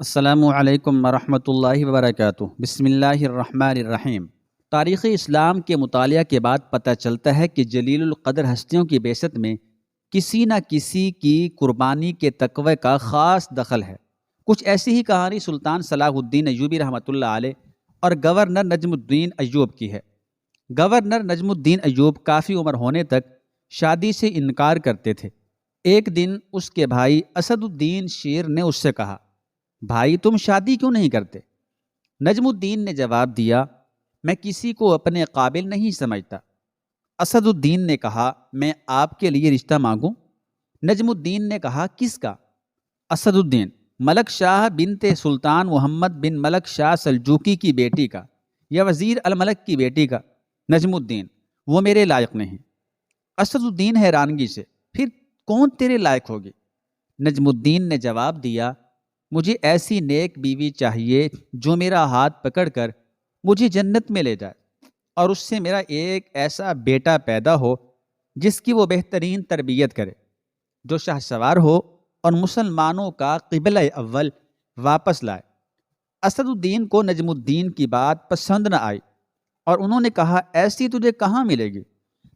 السلام علیکم ورحمۃ اللہ وبرکاتہ۔ بسم اللہ الرحمن الرحیم۔ تاریخ اسلام کے مطالعہ کے بعد پتہ چلتا ہے کہ جلیل القدر ہستیوں کی بعثت میں کسی نہ کسی کی قربانی کے تقوی کا خاص دخل ہے۔ کچھ ایسی ہی کہانی سلطان صلاح الدین ایوبی رحمۃ اللہ علیہ اور گورنر نجم الدین ایوب کی ہے۔ گورنر نجم الدین ایوب کافی عمر ہونے تک شادی سے انکار کرتے تھے۔ ایک دن اس کے بھائی اسد الدین شیر نے اس سے کہا، بھائی تم شادی کیوں نہیں کرتے؟ نجم الدین نے جواب دیا، میں کسی کو اپنے قابل نہیں سمجھتا۔ اسد الدین نے کہا، میں آپ کے لیے رشتہ مانگوں؟ نجم الدین نے کہا، کس کا؟ اسد الدین، ملک شاہ بنت سلطان محمد بن ملک شاہ سلجوقی کی بیٹی کا، یا وزیر الملک کی بیٹی کا۔ نجم الدین، وہ میرے لائق نہیں۔ اسد الدین حیرانگی سے، پھر کون تیرے لائق ہوگی؟ نجم الدین نے جواب دیا، مجھے ایسی نیک بیوی چاہیے جو میرا ہاتھ پکڑ کر مجھے جنت میں لے جائے، اور اس سے میرا ایک ایسا بیٹا پیدا ہو جس کی وہ بہترین تربیت کرے، جو شاہ سوار ہو اور مسلمانوں کا قبلہ اول واپس لائے۔ اسد الدین کو نجم الدین کی بات پسند نہ آئی اور انہوں نے کہا، ایسی تجھے کہاں ملے گی؟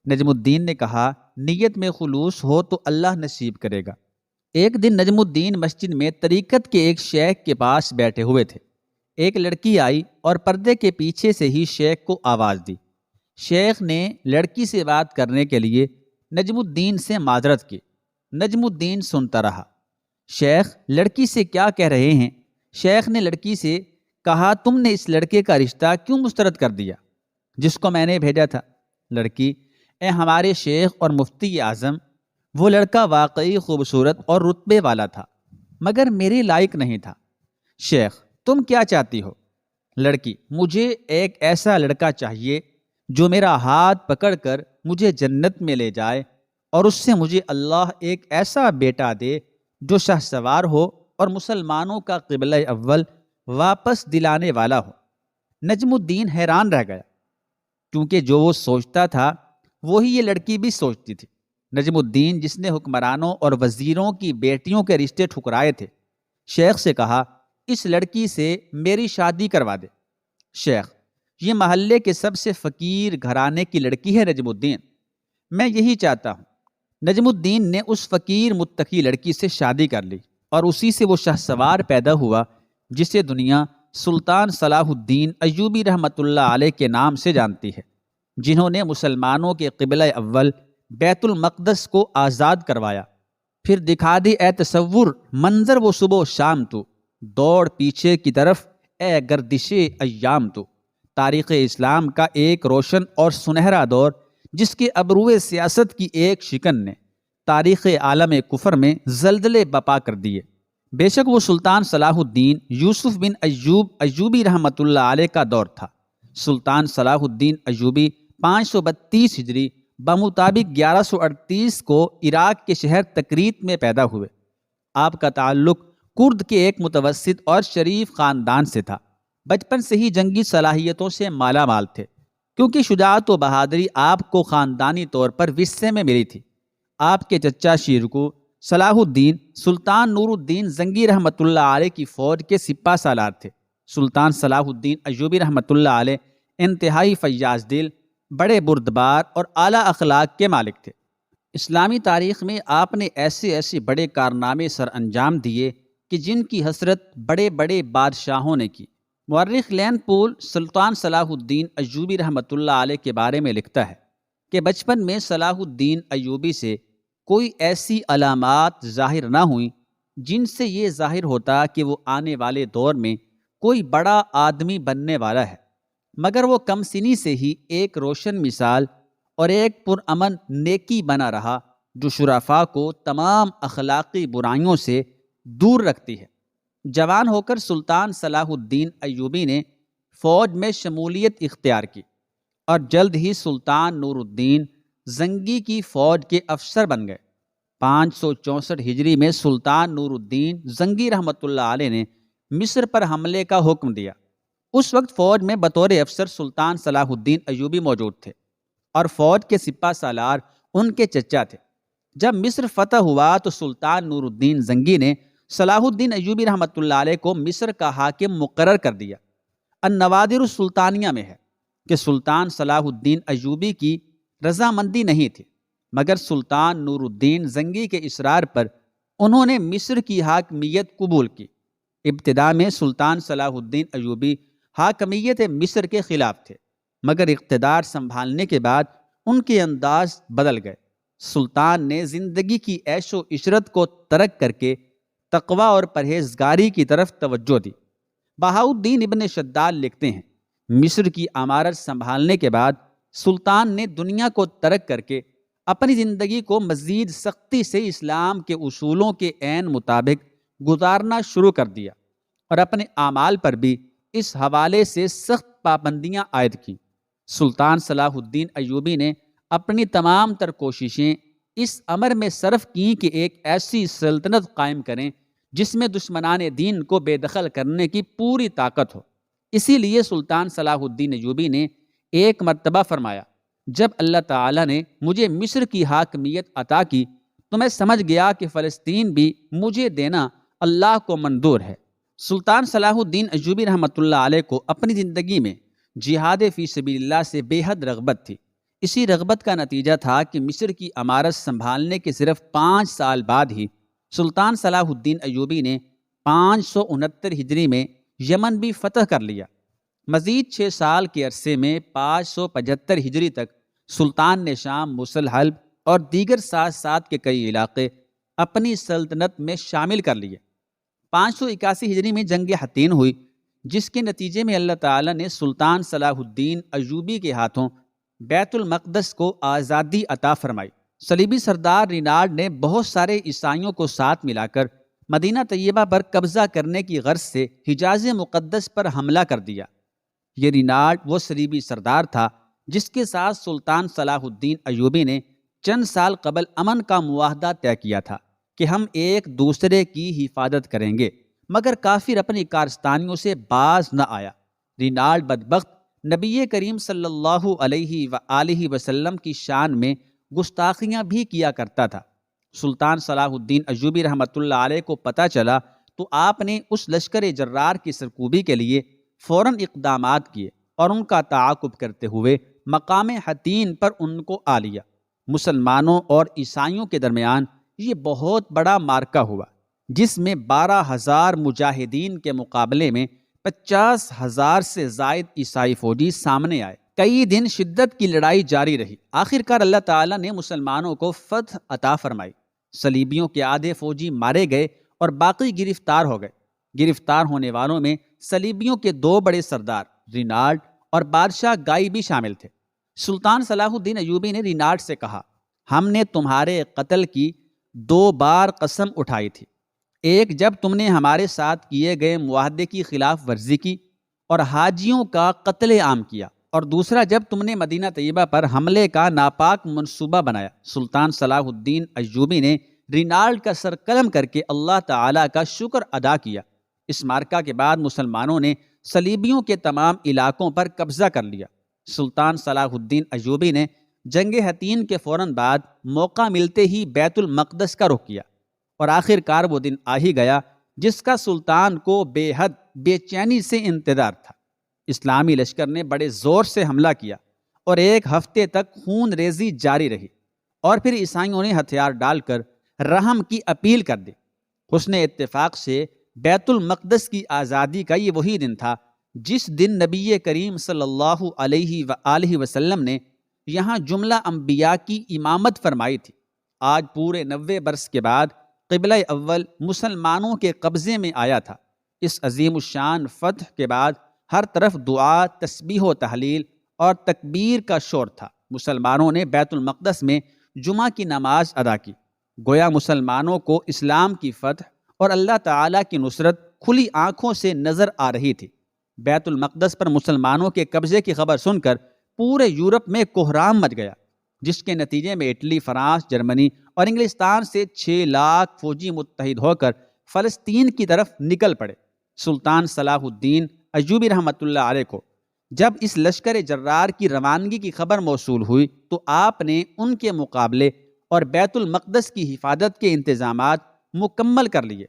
نجم الدین نے کہا، نیت میں خلوص ہو تو اللہ نصیب کرے گا۔ ایک دن نجم الدین مسجد میں طریقت کے ایک شیخ کے پاس بیٹھے ہوئے تھے۔ ایک لڑکی آئی اور پردے کے پیچھے سے ہی شیخ کو آواز دی۔ شیخ نے لڑکی سے بات کرنے کے لیے نجم الدین سے معذرت کی۔ نجم الدین سنتا رہا۔ شیخ لڑکی سے کیا کہہ رہے ہیں؟ شیخ نے لڑکی سے کہا، تم نے اس لڑکے کا رشتہ کیوں مسترد کر دیا جس کو میں نے بھیجا تھا؟ لڑکی، اے ہمارے شیخ اور مفتی اعظم، وہ لڑکا واقعی خوبصورت اور رتبے والا تھا، مگر میرے لائق نہیں تھا۔ شیخ، تم کیا چاہتی ہو؟ لڑکی، مجھے ایک ایسا لڑکا چاہیے جو میرا ہاتھ پکڑ کر مجھے جنت میں لے جائے، اور اس سے مجھے اللہ ایک ایسا بیٹا دے جو شاہ سوار ہو اور مسلمانوں کا قبلہ اول واپس دلانے والا ہو۔ نجم الدین حیران رہ گیا، کیونکہ جو وہ سوچتا تھا وہی یہ لڑکی بھی سوچتی تھی۔ نجم الدین، جس نے حکمرانوں اور وزیروں کی بیٹیوں کے رشتے ٹھکرائے تھے، شیخ سے کہا، اس لڑکی سے میری شادی کروا دے۔ شیخ، یہ محلے کے سب سے فقیر گھرانے کی لڑکی ہے نجم الدین، میں یہی چاہتا ہوں۔ نجم الدین نے اس فقیر متقی لڑکی سے شادی کر لی، اور اسی سے وہ شاہ سوار پیدا ہوا جسے دنیا سلطان صلاح الدین ایوبی رحمۃ اللہ علیہ کے نام سے جانتی ہے، جنہوں نے مسلمانوں کے قبلہ اول بیت المقدس کو آزاد کروایا۔ پھر دکھا دی اے تصور منظر وہ صبح و شام تو، دوڑ پیچھے کی طرف اے گردش ایام تو۔ تاریخ اسلام کا ایک روشن اور سنہرا دور جس کے ابروئے سیاست کی ایک شکن نے تاریخ عالم کفر میں زلزلے بپا کر دیے۔ بے شک وہ سلطان صلاح الدین یوسف بن ایوب ایوبی رحمۃ اللہ علیہ کا دور تھا۔ سلطان صلاح الدین ایوبی 532 ہجری بمطابق 1138 کو عراق کے شہر تکریت میں پیدا ہوئے۔ آپ کا تعلق کرد کے ایک متوسط اور شریف خاندان سے تھا۔ بچپن سے ہی جنگی صلاحیتوں سے مالا مال تھے، کیونکہ شجاعت و بہادری آپ کو خاندانی طور پر ورثے میں ملی تھی۔ آپ کے چچا شیرکو صلاح الدین سلطان نور الدین زنگی رحمۃ اللہ علیہ کی فوج کے سپہ سالار تھے۔ سلطان صلاح الدین ایوبی رحمۃ اللہ علیہ انتہائی فیاض دل، بڑے بردبار اور اعلیٰ اخلاق کے مالک تھے۔ اسلامی تاریخ میں آپ نے ایسے بڑے کارنامے سر انجام دیے کہ جن کی حسرت بڑے بڑے بادشاہوں نے کی۔ مورخ لین پول سلطان صلاح الدین ایوبی رحمۃ اللہ علیہ کے بارے میں لکھتا ہے کہ بچپن میں صلاح الدین ایوبی سے کوئی ایسی علامات ظاہر نہ ہوئیں جن سے یہ ظاہر ہوتا کہ وہ آنے والے دور میں کوئی بڑا آدمی بننے والا ہے، مگر وہ کم سنی سے ہی ایک روشن مثال اور ایک پرامن نیکی بنا رہا جو شرفاء کو تمام اخلاقی برائیوں سے دور رکھتی ہے۔ جوان ہو کر سلطان صلاح الدین ایوبی نے فوج میں شمولیت اختیار کی اور جلد ہی سلطان نور الدین زنگی کی فوج کے افسر بن گئے۔ 564 ہجری میں سلطان نور الدین زنگی رحمۃ اللہ علیہ نے مصر پر حملے کا حکم دیا۔ اس وقت فوج میں بطور افسر سلطان صلاح الدین ایوبی موجود تھے اور فوج کے سپہ سالار ان کے چچا تھے۔ جب مصر فتح ہوا تو سلطان نور الدین زنگی نے صلاح الدین ایوبی رحمۃ اللہ علیہ کو مصر کا حاکم مقرر کر دیا۔ النوادر السلطانیہ میں ہے کہ سلطان صلاح الدین ایوبی کی رضامندی نہیں تھی، مگر سلطان نور الدین زنگی کے اصرار پر انہوں نے مصر کی حاکمیت قبول کی۔ ابتدا میں سلطان صلاح الدین ایوبی حاکمیت مصر کے خلاف تھے، مگر اقتدار سنبھالنے کے بعد ان کے انداز بدل گئے۔ سلطان نے زندگی کی عیش و عشرت کو ترک کر کے تقوی اور پرہیزگاری کی طرف توجہ دی۔ بہاؤالدین ابن شداد لکھتے ہیں، مصر کی امارت سنبھالنے کے بعد سلطان نے دنیا کو ترک کر کے اپنی زندگی کو مزید سختی سے اسلام کے اصولوں کے عین مطابق گزارنا شروع کر دیا، اور اپنے اعمال پر بھی اس حوالے سے سخت پابندیاں عائد کیں۔ سلطان صلاح الدین ایوبی نے اپنی تمام تر کوششیں اس امر میں صرف کیں کہ ایک ایسی سلطنت قائم کریں جس میں دشمنان دین کو بے دخل کرنے کی پوری طاقت ہو۔ اسی لیے سلطان صلاح الدین ایوبی نے ایک مرتبہ فرمایا، جب اللہ تعالیٰ نے مجھے مصر کی حاکمیت عطا کی تو میں سمجھ گیا کہ فلسطین بھی مجھے دینا اللہ کو منظور ہے۔ سلطان صلاح الدین ایوبی رحمۃ اللہ علیہ کو اپنی زندگی میں جہاد فی سبیل اللہ سے بے حد رغبت تھی۔ اسی رغبت کا نتیجہ تھا کہ مصر کی امارت سنبھالنے کے صرف 5 سال بعد ہی سلطان صلاح الدین ایوبی نے 569 ہجری میں یمن بھی فتح کر لیا۔ مزید 6 سال کے عرصے میں 575 ہجری تک سلطان نے شام، موصل، حلب اور دیگر ساتھ کے کئی علاقے اپنی سلطنت میں شامل کر لیے۔ 581 ہجری میں جنگ حطین ہوئی، جس کے نتیجے میں اللہ تعالیٰ نے سلطان صلاح الدین ایوبی کے ہاتھوں بیت المقدس کو آزادی عطا فرمائی۔ صلیبی سردار رینالڈ نے بہت سارے عیسائیوں کو ساتھ ملا کر مدینہ طیبہ پر قبضہ کرنے کی غرض سے حجاز مقدس پر حملہ کر دیا۔ یہ رینالڈ وہ صلیبی سردار تھا جس کے ساتھ سلطان صلاح الدین ایوبی نے چند سال قبل امن کا معاہدہ طے کیا تھا کہ ہم ایک دوسرے کی حفاظت کریں گے، مگر کافر اپنی کارستانیوں سے باز نہ آیا۔ رینالڈ بدبخت نبی کریم صلی اللہ علیہ وآلہ وسلم کی شان میں گستاخیاں بھی کیا کرتا تھا۔ سلطان صلاح الدین ایوبی رحمۃ اللہ علیہ کو پتہ چلا تو آپ نے اس لشکر جرار کی سرکوبی کے لیے فوراً اقدامات کیے اور ان کا تعاقب کرتے ہوئے مقام حطین پر ان کو آ لیا۔ مسلمانوں اور عیسائیوں کے درمیان یہ بہت بڑا معرکہ ہوا، جس میں 12,000 مجاہدین کے مقابلے میں 50,000 سے زائد عیسائی فوجی سامنے آئے۔ کئی دن شدت کی لڑائی جاری رہی۔ آخرکار اللہ تعالیٰ نے مسلمانوں کو فتح عطا فرمائی۔ صلیبیوں کے آدھے فوجی مارے گئے اور باقی گرفتار ہو گئے۔ گرفتار ہونے والوں میں صلیبیوں کے 2 بڑے سردار رینالڈ اور بادشاہ گائی بھی شامل تھے۔ سلطان صلاح الدین ایوبی نے رینالڈ سے کہا، ہم نے تمہارے قتل کی 2 بار قسم اٹھائی تھی، ایک جب تم نے ہمارے ساتھ کیے گئے معاہدے کی خلاف ورزی کی اور حاجیوں کا قتل عام کیا، اور دوسرا جب تم نے مدینہ طیبہ پر حملے کا ناپاک منصوبہ بنایا۔ سلطان صلاح الدین ایوبی نے رینالڈ کا سر قلم کر کے اللہ تعالیٰ کا شکر ادا کیا۔ اس معرکہ کے بعد مسلمانوں نے صلیبیوں کے تمام علاقوں پر قبضہ کر لیا۔ سلطان صلاح الدین ایوبی نے جنگ حطین کے فوراً بعد موقع ملتے ہی بیت المقدس کا رخ کیا، اور آخر کار وہ دن آ ہی گیا جس کا سلطان کو بے حد بے چینی سے انتظار تھا۔ اسلامی لشکر نے بڑے زور سے حملہ کیا اور 1 ہفتے تک خون ریزی جاری رہی، اور پھر عیسائیوں نے ہتھیار ڈال کر رحم کی اپیل کر دی۔ حسن اتفاق سے بیت المقدس کی آزادی کا یہ وہی دن تھا جس دن نبی کریم صلی اللہ علیہ وآلہ وسلم نے یہاں جملہ انبیاء کی امامت فرمائی تھی۔ آج پورے 90 برس کے بعد قبلہ اول مسلمانوں کے قبضے میں آیا تھا۔ اس عظیم الشان فتح کے بعد ہر طرف دعا، تسبیح و تحلیل اور تکبیر کا شور تھا۔ مسلمانوں نے بیت المقدس میں جمعہ کی نماز ادا کی، گویا مسلمانوں کو اسلام کی فتح اور اللہ تعالیٰ کی نصرت کھلی آنکھوں سے نظر آ رہی تھی۔ بیت المقدس پر مسلمانوں کے قبضے کی خبر سن کر پورے یورپ میں کوہرام مچ گیا، جس کے نتیجے میں اٹلی، فرانس، جرمنی اور انگلستان سے 6 لاکھ فوجی متحد ہو کر فلسطین کی طرف نکل پڑے۔ سلطان صلاح الدین ایوبی رحمۃ اللہ علیہ کو جب اس لشکر جرار کی روانگی کی خبر موصول ہوئی تو آپ نے ان کے مقابلے اور بیت المقدس کی حفاظت کے انتظامات مکمل کر لیے۔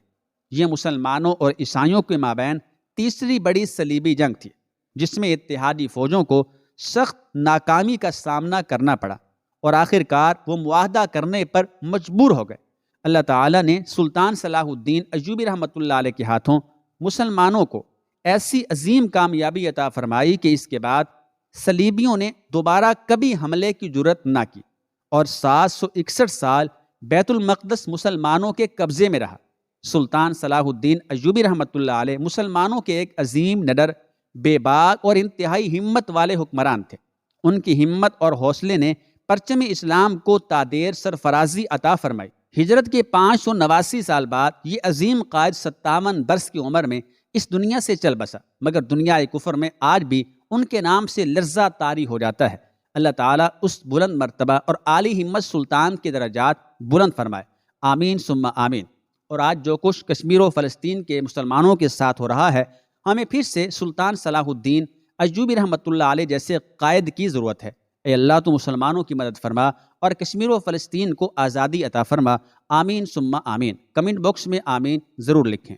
یہ مسلمانوں اور عیسائیوں کے مابین تیسری بڑی صلیبی جنگ تھی، جس میں اتحادی فوجوں کو سخت ناکامی کا سامنا کرنا پڑا اور آخر کار وہ معاہدہ کرنے پر مجبور ہو گئے۔ اللہ تعالیٰ نے سلطان صلاح الدین ایوبی رحمۃ اللہ علیہ کے ہاتھوں مسلمانوں کو ایسی عظیم کامیابی عطا فرمائی کہ اس کے بعد صلیبیوں نے دوبارہ کبھی حملے کی جرأت نہ کی اور 761 سال بیت المقدس مسلمانوں کے قبضے میں رہا۔ سلطان صلاح الدین ایوبی رحمۃ اللہ علیہ مسلمانوں کے ایک عظیم، نڈر، بے باک اور انتہائی ہمت والے حکمران تھے۔ ان کی ہمت اور حوصلے نے پرچم اسلام کو تادیر سرفرازی عطا فرمائی۔ ہجرت کے 589 سال بعد یہ عظیم قائد 57 برس کی عمر میں اس دنیا سے چل بسا، مگر دنیا کفر میں آج بھی ان کے نام سے لرزہ طاری ہو جاتا ہے۔ اللہ تعالیٰ اس بلند مرتبہ اور عالی ہمت سلطان کے درجات بلند فرمائے، آمین ثم آمین۔ اور آج جو کچھ کشمیر و فلسطین کے مسلمانوں کے ساتھ ہو رہا ہے، ہمیں پھر سے سلطان صلاح الدین ایوبی رحمۃ اللہ علیہ جیسے قائد کی ضرورت ہے۔ اے اللہ تو مسلمانوں کی مدد فرما اور کشمیر و فلسطین کو آزادی عطا فرما، آمین ثم آمین۔ کمنٹ باکس میں آمین ضرور لکھیں۔